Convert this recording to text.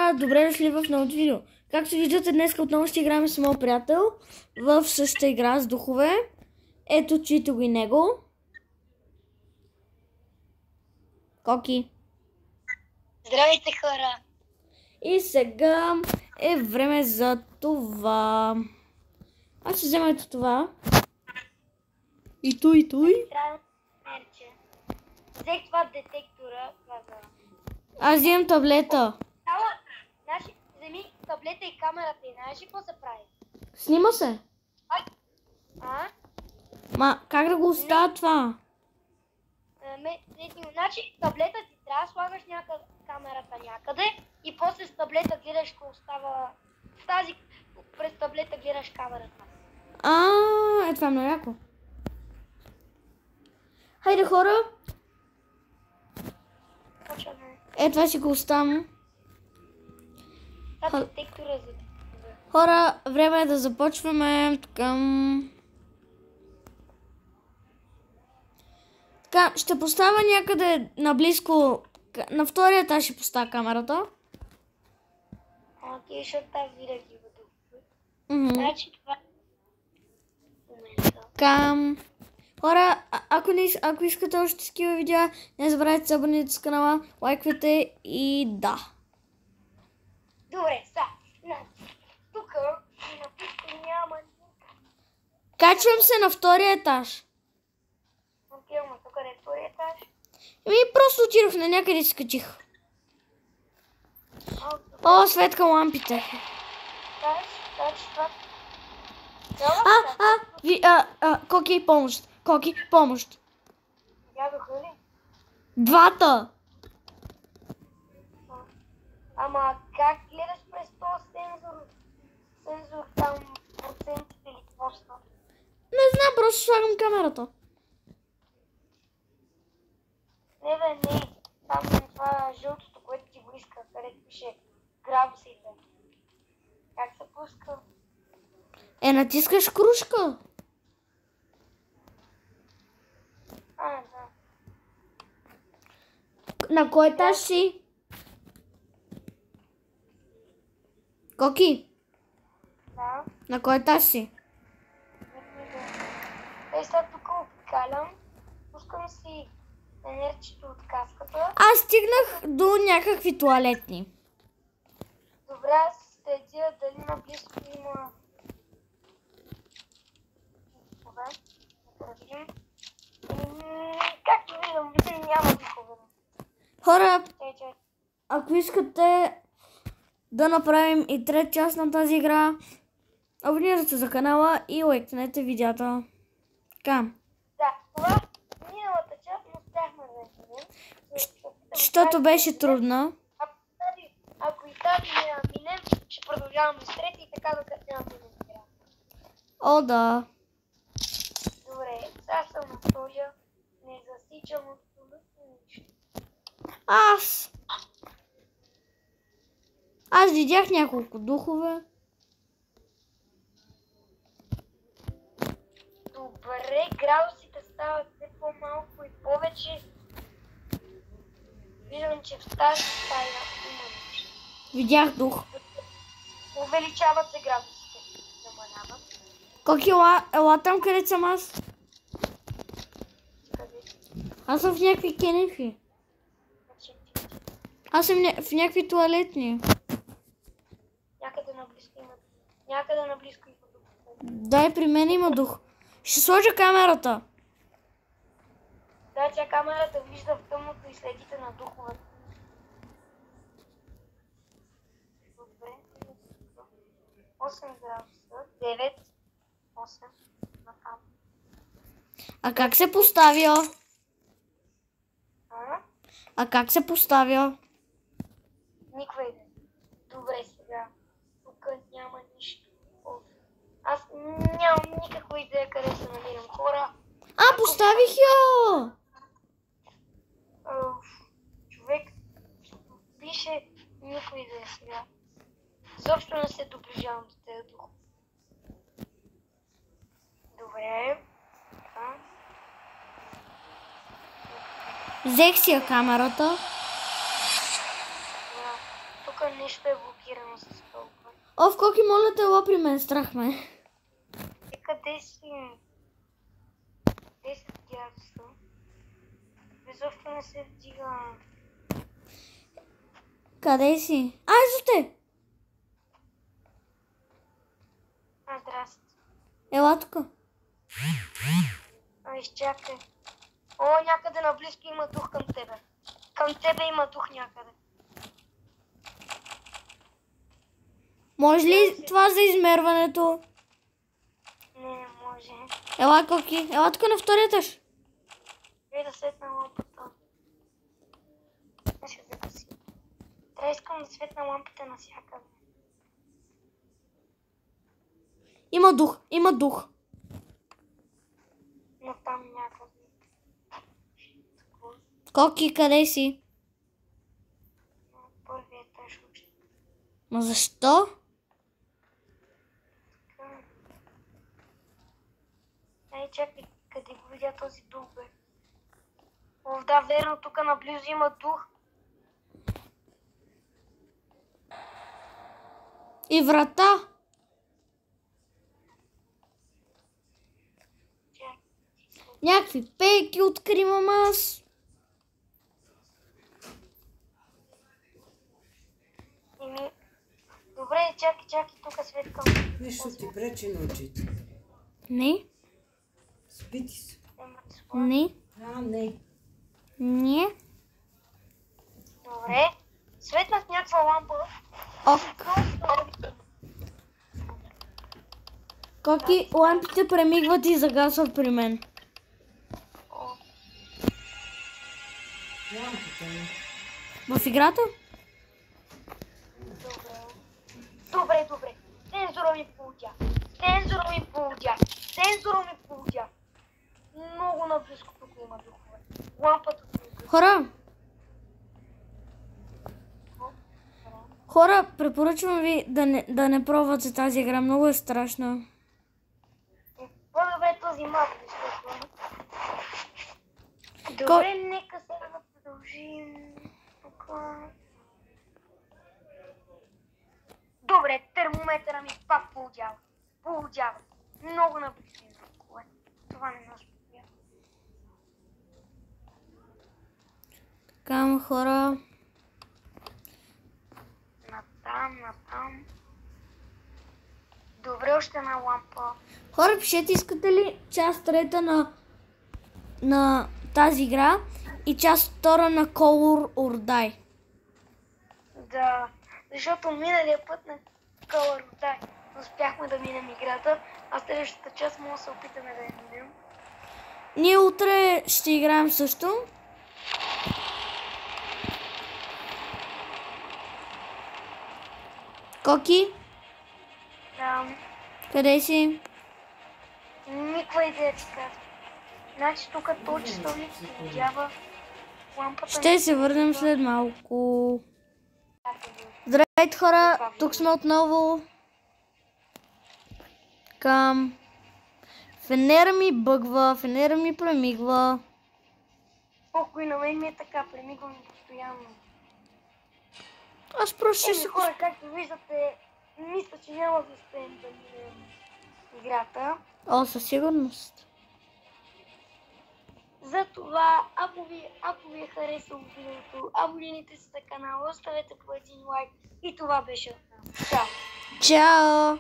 хора, добре дошли в новото видео. Както виждате, днес отново ще играем с моят приятел в същата игра с духове. Ето, чуйте го и него. Коки. Здравейте, хора! И сега е време за това. Аз ще взема ето това. И той. Трябва мерче. Взех това детектора. Аз вземам таблета. Значи, вземи таблета и камерата и знаеш ли какво се прави? Снима се. А? Ма, как да го оставя това? Значи, таблета ти трябва да слагаш камерата някъде и после с таблета гледаш какво остава. През таблета гледаш камерата. Е това е много яко. Хайде, хора. Почваме. Е, това ще го оставям. Това детектора за... Хора, време е да започваме към... Така, ще поставя някъде наблизко... На втория етаж ще поставя камерата. Окей, защото тази винаги има дух. Значи това момента. Към... Хора, ако искате още такива видеа, не забравяйте да се абонирате с канала, лайквайте и да. Добре, тук няма. Качвам се на втория етаж. Окей, ама тук не е втория етаж. Просто отидох на някъде и се качих. Светка лампите. Коки, помощ. Коки, помощ. Ядоха ли? Двата. Ама как гледаш през този сензор там процентите или какво са? Не знам, просто слагам камерата. Не. Там това жълтото, което ти го иска, където пише градусите. Как се пуска? Натискаш кружка. Да. На кой етаж си? Коки, Да. на кой етаж си? Сега тук обикалям, пускам си енерчето от каската. Аз стигнах до някакви туалетни. Добре, аз следя дали наблизко има... Добре, да видим. Както виждам, няма духове. Хора, ако искате да направим и трет част на тази игра, абонирайте се за канала и лайкнете видеята. Така. Да, това миналата част не успяхме да видим. Защото беше трудна. Ако и тази не минем, ще продължаваме с трети и така докато няма минем игра. О, да. Добре, сега съм на втория. Не засичам абсолютно нищо. Аз видях няколко духове. Добре, градусите стават все по-малко и повече. Виждам, че в тази стая има нещо. Видях дух. Увеличават се градусите. Намаляват. Коки, ела там, където съм аз. Къде? Аз съм в някакви кенефи. Аз съм в някакви туалетни. Някъде наблизко има дух. Дай, при мен има дух. Ще сложа камерата. Да, тя камерата вижда в тъмното и следите на духовете. Добре. 8 градуса. 9. 8. Накам. А как се поставя? А? А как се поставя? Никаква идея. Добре, сега. Тук няма нищо. Аз нямам никаква идея къде се намирам. Хора. Поставих я! Човек пише никаква идея сега. Защо не се доближавам до тези дух. Добре. Взех си я камерата. Тук не нещо е блокирано с толкова. О, в Коки, моля те, ела при мен, страх ме. Ти къде си? Къде се вдягства? Изобщо не се вдига. Къде си? Ай, зате! Здрасти. Ела тук. Изчакай. О, някъде наблизко има дух към тебе. Към тебе има дух някъде. Може ли това за измерването? Не може. Ела, Коки, ела тук на втория етаж. Вие да светна лампата. Не ще загаси. Трябва искам да светна лампата навсякъде. Има дух, има дух. Но там някъде. Коки, къде си? На първия етаж учи. Ма защо? Ей, чакай, къде го видя този дух, бе? О, да, верно, тук наблизо има дух. И врата. Някакви пейки откривам аз. Добре, чакай, тук светкам. Нещо ти пречи на очите. Не, Спити се. не, Не. не. Добре. Светнах някаква лампа. Ок. Коки, лампите премигват и загасват при мен. Лампата ми. В играта? Добре. Сензора ми полудя. Много наблизко тук има духове. Лампата тук. Хора, препоръчвам ви да не пробвате тази игра. Много е страшна. По-добре този мап, защото... Добре, нека сега да продължим тук. Добре, термометъра ми пак полудява. Много наблизо има. Това не нас подбира. Така, хора. Натам. Добре, още една лампа. Хора, пишете, искате ли част трета на тази игра и част втора на Color or Die? Да, защото миналия път на Color or Die успяхме да минем играта, а следващата част може да се опитаме да я минем. Ние утре ще играем също. Коки, къде си? Никаква идея ти казвам. Значи тук този часовник се видява лампата. Ще се върнем след малко. Здравейте, хора, тук сме отново. Фенера ми бъгва, фенера ми премигва. Колко и на мен ми е така, премигвам постоянно. Аз просто ще... Хора, както виждате, мисля, че няма да успеем да минем играта. О, със сигурност. Затова, ако ви е харесало видеото, абонирайте се за канала, оставете по един лайк и това беше от нас. Чао! Чао!